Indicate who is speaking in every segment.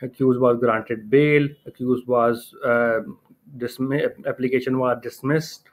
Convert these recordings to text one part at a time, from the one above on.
Speaker 1: accused was granted bail, accused was application was dismissed।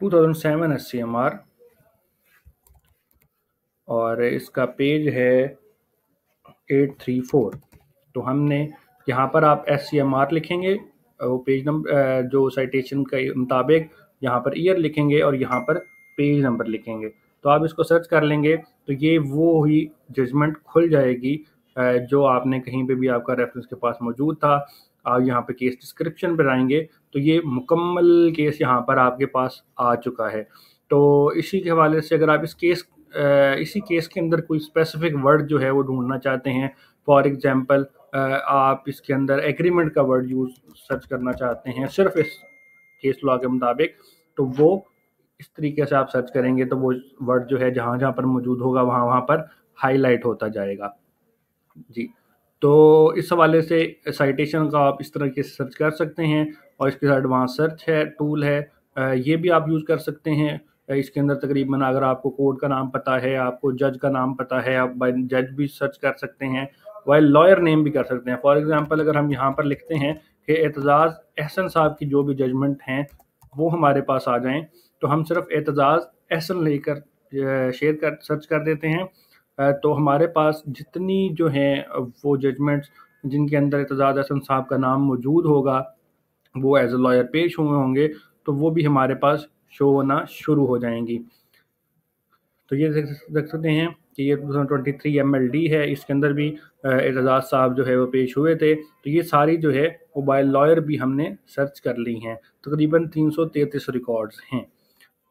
Speaker 1: 2007 SCMR। اور اس کا page ہے 834. تو ہم نے یہاں پر آپ SCMR لکھیں گے، وہ پیج نمبر جو سائٹیشن کے مطابق یہاں پر ایئر لکھیں گے اور یہاں پر پیج نمبر لکھیں گے. تو آپ اس کو سرچ کر لیں گے تو یہ وہی ججمنٹ کھل جائے گی جو آپ نے کہیں پہ بھی آپ کا ریفرنس کے پاس موجود تھا. آپ یہاں پہ کیس ڈسکرپشن پہ آئیں گے تو یہ مکمل کیس یہاں پر آپ کے پاس آ چکا ہے. تو اسی کے حوالے سے اگر آپ اسی کیس کے اندر کوئی اسپیسیفک ورڈ جو ہے وہ ڈھونڈنا چاہتے ہیں، فار ایگزامپل آپ اس کے اندر ایگریمنٹ کا ورڈ سرچ کرنا چاہتے ہیں صرف اس کیس لا کے مطابق، تو وہ اس طریقے سے آپ سرچ کریں گے تو وہ ورڈ جو ہے جہاں جہاں پر موجود ہوگا وہاں پر ہائی لائٹ ہوتا جائے گا. جی، تو اس حوالے سے سائٹیشن کا آپ اس طرح سے سرچ کر سکتے ہیں. اور اس کے ساتھ ایڈوانس سرچ ہے ٹول ہے، یہ بھی آپ یوز کر سکتے ہیں. اس کے اندر تقریباً اگر آپ کو کورٹ کا نام پتہ ہے، آپ کو جج کا نام پتہ ہے، آپ بائی جج بھی سرچ کر سکتے ہیں، وائل لائر نیم بھی کر سکتے ہیں. فار ایگزامپل اگر ہم یہاں پر لکھتے ہیں کہ اعتزاز احسن صاحب کی جو بھی ججمنٹ ہیں وہ ہمارے پاس آ جائیں، تو ہم صرف اعتزاز احسن لے کر سرچ کر دیتے ہیں. تو ہمارے پاس جتنی جو ہیں وہ ججمنٹس جن کے اندر اعتزاز احسن صاحب کا نام موجود ہوگا، وہ ایز اے لائر پیش ہوئے ہوں گے، تو وہ بھی ہمارے پاس شو ہونا شروع ہو جائیں گی. تو یہ دیکھ سکتے ہیں کہ یہ 2023 MLD ہے، اس کے اندر بھی اعتزاز صاحب جو ہے وہ پیش ہوئے تھے. تو یہ ساری جو ہے وہ بائی لائر بھی ہم نے سرچ کر لی ہیں، تقریباً 333 ریکارڈز ہیں.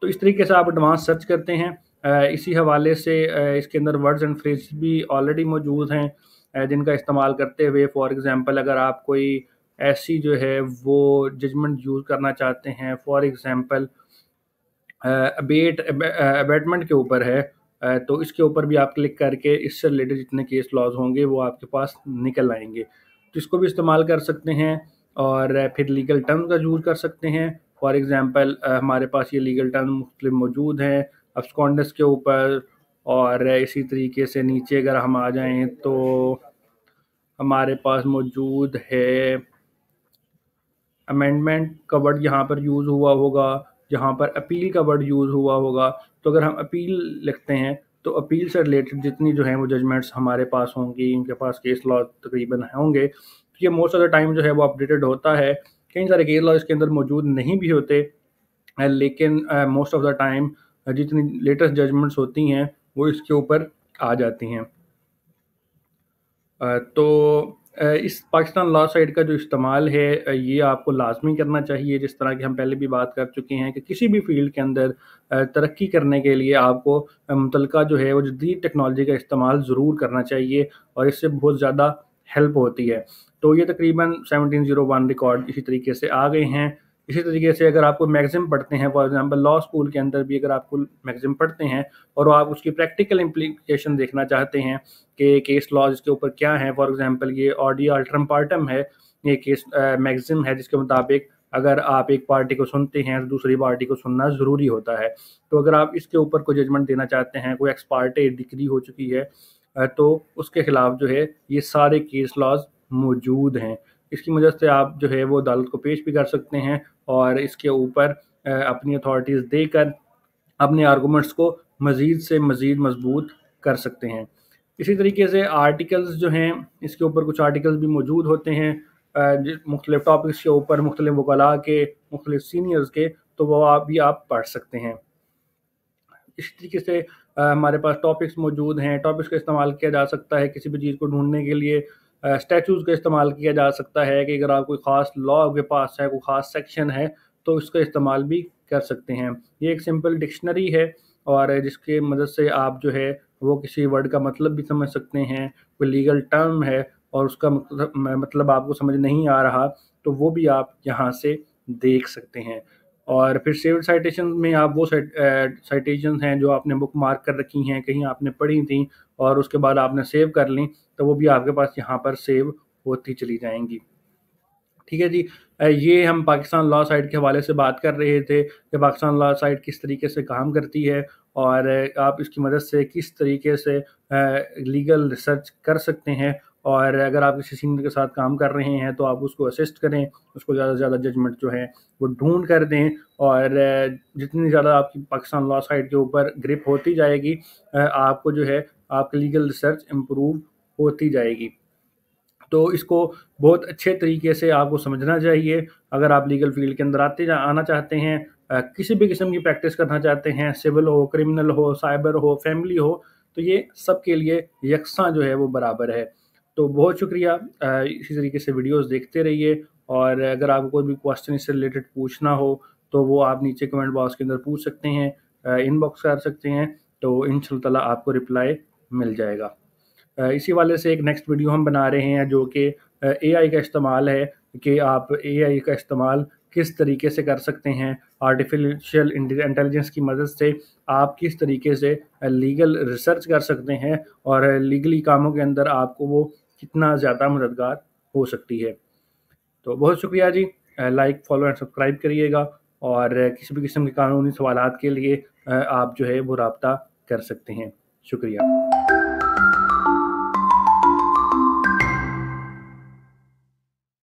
Speaker 1: تو اس طریقے سے آپ ایڈوانس سرچ کرتے ہیں. اسی حوالے سے اس کے اندر ورڈز اینڈ فریز بھی آلریڈی موجود ہیں جن کا استعمال کرتے ہوئے فار ایگزامپل اگر آپ کوئی ایسی جو ہے وہ ججمنٹ یوز کرنا چاہتے ہیں، فار ایگزامپل ابیٹمنٹ کے اوپر ہے، تو اس کے اوپر بھی آپ کلک کر کے اس سے ریلیٹڈ جتنے کیس لاز ہوں گے وہ آپ کے پاس نکل آئیں گے. تو اس کو بھی استعمال کر سکتے ہیں. اور پھر لیگل ٹرم کا یوز کر سکتے ہیں. فار ایگزامپل ہمارے پاس یہ لیگل ٹرم مختلف موجود ہیں ابسکونڈنس کے اوپر. اور اسی طریقے سے نیچے اگر ہم آ جائیں تو ہمارے پاس موجود ہے امینڈمنٹ کا ورڈ یہاں پر یوز ہوا ہوگا، جہاں پر اپیل کا ورڈ یوز ہوا ہوگا. تو اگر ہم اپیل لکھتے ہیں تو اپیل سے ریلیٹڈ جتنی جو ہیں وہ ججمنٹس ہمارے پاس ہوں گی، ان کے پاس کیس لا تقریباً ہوں گے. یہ موسٹ آف دا ٹائم جو ہے وہ اپڈیٹڈ ہوتا ہے. کئی سارے کیس لا اس کے اندر موجود نہیں بھی ہوتے، لیکن موسٹ آف دا ٹائم جتنی لیٹسٹ ججمنٹس ہوتی ہیں وہ اس کے اوپر آ جاتی ہیں. تو اس پاکستان لا سائٹ کا جو استعمال ہے یہ آپ کو لازمی کرنا چاہیے. جس طرح کہ ہم پہلے بھی بات کر چکے ہیں کہ کسی بھی فیلڈ کے اندر ترقی کرنے کے لیے آپ کو متعلقہ جو ہے وہ جدید ٹیکنالوجی کا استعمال ضرور کرنا چاہیے، اور اس سے بہت زیادہ ہیلپ ہوتی ہے. تو یہ تقریباً 1701 ریکارڈ اسی طریقے سے آ گئے ہیں. اسی طریقے سے اگر آپ کو میگزم پڑھتے ہیں، فار ایگزامپل لا اسکول کے اندر بھی اگر آپ کو میگزم پڑھتے ہیں اور آپ اس کی پریکٹیکل امپلیکیشن دیکھنا چاہتے ہیں کہ کیس لاز اس کے اوپر کیا ہیں، فار ایگزامپل یہ آڈیا الٹرم پارٹم ہے، یہ کیس میگزم ہے جس کے مطابق اگر آپ ایک پارٹی کو سنتے ہیں تو دوسری پارٹی کو سننا ضروری ہوتا ہے. تو اگر آپ اس کے اوپر کوئی ججمنٹ دینا چاہتے ہیں، کوئی ایکسپارٹے ڈگری ہو چکی ہے تو اس کے خلاف جو ہے یہ سارے کیس لاز موجود ہیں. اس کی مدد سے آپ جو ہے وہ عدالت کو پیش بھی کر سکتے ہیں اور اس کے اوپر اپنی اتھارٹیز دے کر اپنے آرگومنٹس کو مزید سے مزید مضبوط کر سکتے ہیں. اسی طریقے سے آرٹیکلز جو ہیں اس کے اوپر کچھ آرٹیکلز بھی موجود ہوتے ہیں مختلف ٹاپکس کے اوپر، مختلف وکلاء کے، مختلف سینئرز کے، تو وہ آپ پڑھ سکتے ہیں. اسی طریقے سے ہمارے پاس ٹاپکس موجود ہیں. ٹاپکس کا استعمال کیا جا سکتا ہے کسی بھی چیز کو ڈھونڈنے کے لیے. اسٹیچوز کا استعمال کیا جا سکتا ہے کہ اگر آپ کوئی خاص لا کے پاس ہے، کوئی خاص سیکشن ہے تو اس کا استعمال بھی کر سکتے ہیں. یہ ایک سمپل ڈکشنری ہے اور جس کے مدد سے آپ جو ہے وہ کسی ورڈ کا مطلب بھی سمجھ سکتے ہیں. کوئی لیگل ٹرم ہے اور اس کا مطلب آپ کو سمجھ نہیں آ رہا تو وہ بھی آپ یہاں سے دیکھ سکتے ہیں. اور پھر سیوڈ سائٹیشن میں آپ وہ سائٹیشنز ہیں جو آپ نے بک مارک کر رکھی ہیں، کہیں آپ نے پڑھی تھیں اور اس کے بعد آپ نے سیو کر لیں، تو وہ بھی آپ کے پاس یہاں پر سیو ہوتی چلی جائیں گی. ٹھیک ہے جی، یہ ہم پاکستان لا سائٹ کے حوالے سے بات کر رہے تھے کہ پاکستان لا سائٹ کس طریقے سے کام کرتی ہے اور آپ اس کی مدد سے کس طریقے سے لیگل ریسرچ کر سکتے ہیں اور اگر آپ کسی سینئر کے ساتھ کام کر رہے ہیں تو آپ اس کو اسسٹ کریں، اس کو زیادہ سے زیادہ ججمنٹ جو ہے وہ ڈھونڈ کر دیں، اور جتنی زیادہ آپ کی پاکستان لا سائٹ کے اوپر گرپ ہوتی جائے گی، آپ کو جو ہے آپ کی لیگل ریسرچ امپروو ہوتی جائے گی۔ تو اس کو بہت اچھے طریقے سے آپ کو سمجھنا چاہیے۔ اگر آپ لیگل فیلڈ کے اندر آنا چاہتے ہیں، کسی بھی قسم کی پریکٹس کرنا چاہتے ہیں، سول ہو، کرمنل ہو، سائبر ہو، فیملی ہو، تو یہ سب کے لیے یکساں جو ہے وہ برابر ہے۔ تو بہت شکریہ، اسی طریقے سے ویڈیوز دیکھتے رہیے، اور اگر آپ کو کوئی بھی کوسچن اس سے ریلیٹڈ پوچھنا ہو تو وہ آپ نیچے کمنٹ باکس کے اندر پوچھ سکتے ہیں، ان باکس کر سکتے ہیں، تو ان شاء اللہ تعالیٰ آپ کو رپلائی مل جائے گا۔ اسی والے سے ایک نیکسٹ ویڈیو ہم بنا رہے ہیں جو کہ اے آئی کا استعمال ہے، کہ آپ اے آئی کا استعمال کس طریقے سے کر سکتے ہیں، آرٹیفیشیل انٹیلیجنس کی مدد سے آپ کس طریقے سے لیگل ریسرچ کر سکتے ہیں، اور لیگلی کاموں کے اندر آپ کو وہ کتنا زیادہ مددگار ہو سکتی ہے۔ تو بہت شکریہ جی، لائک، فالو اینڈ سبسکرائب کریے گا، اور کسی بھی قسم کے قانونی سوالات کے لیے آپ جو ہے وہ رابطہ کر سکتے ہیں۔ شکریہ۔